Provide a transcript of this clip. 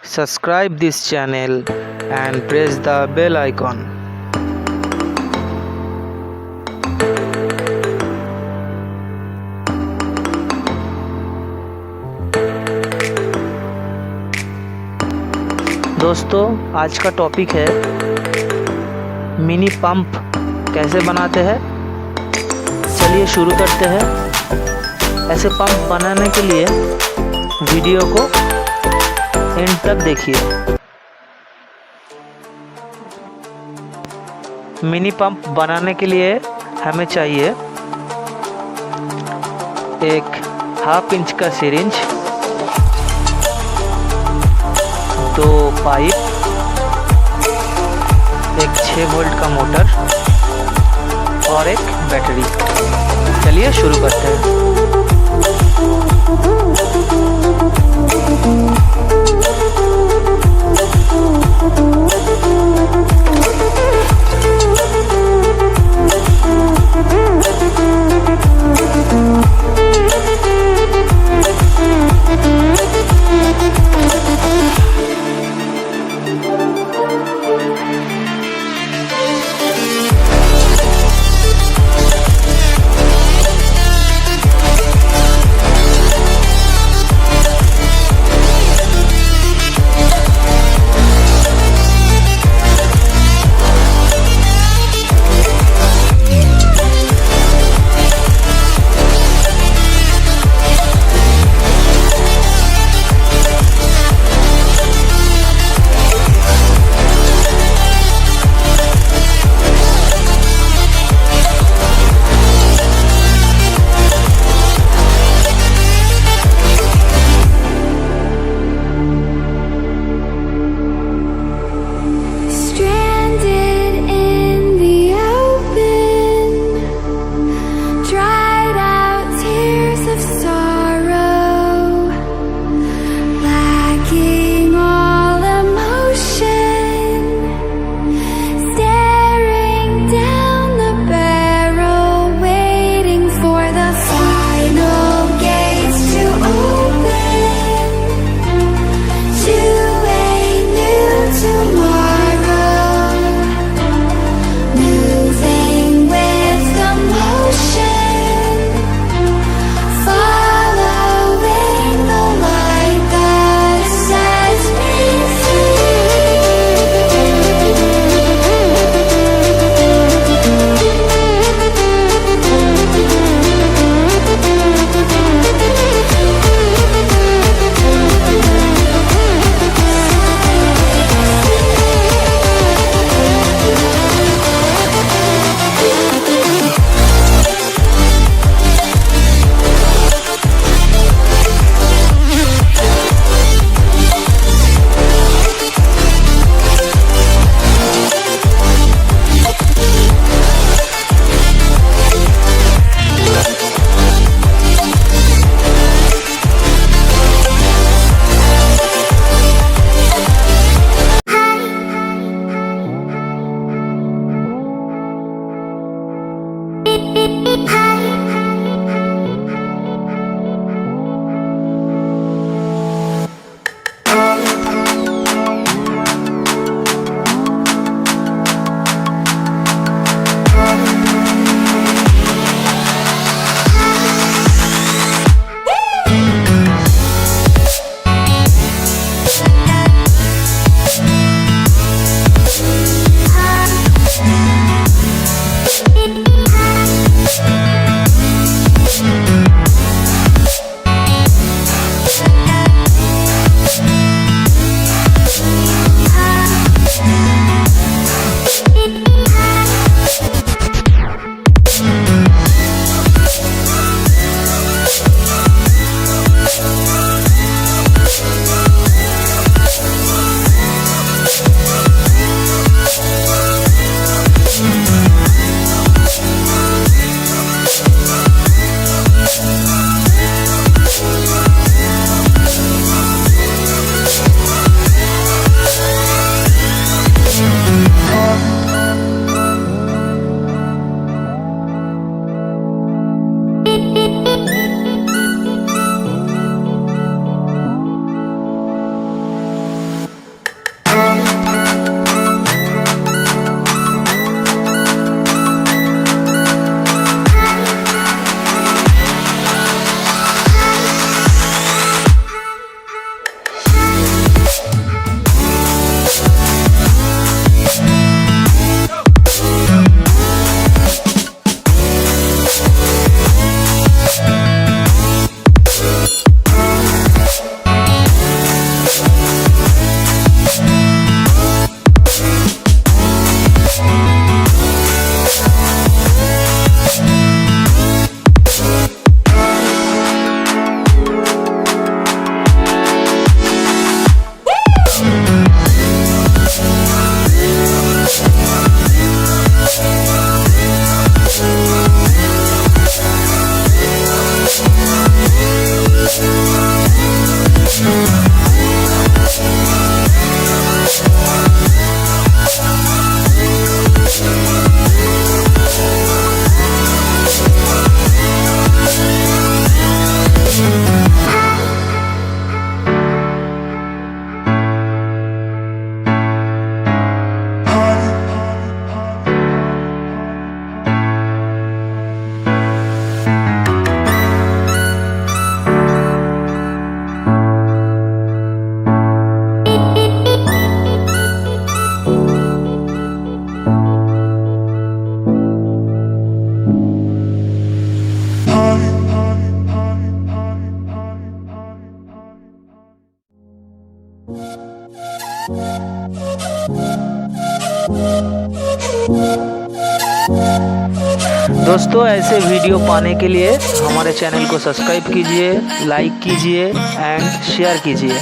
Subscribe this channel and press the bell icon. दोस्तों, आज का टॉपिक है मिनी पंप कैसे बनाते हैं। चलिए शुरू करते हैं। ऐसे पंप बनाने के लिए वीडियो को एंड तक देखिए। मिनी पंप बनाने के लिए हमें चाहिए एक 1/2 इंच का सिरिंज, 2 पाइप, एक 6 वोल्ट का मोटर और एक बैटरी। चलिए शुरू करते हैं। दोस्तों ऐसे वीडियो पाने के लिए हमारे चैनल को सब्सक्राइब कीजिए, लाइक कीजिए एंड शेयर कीजिए।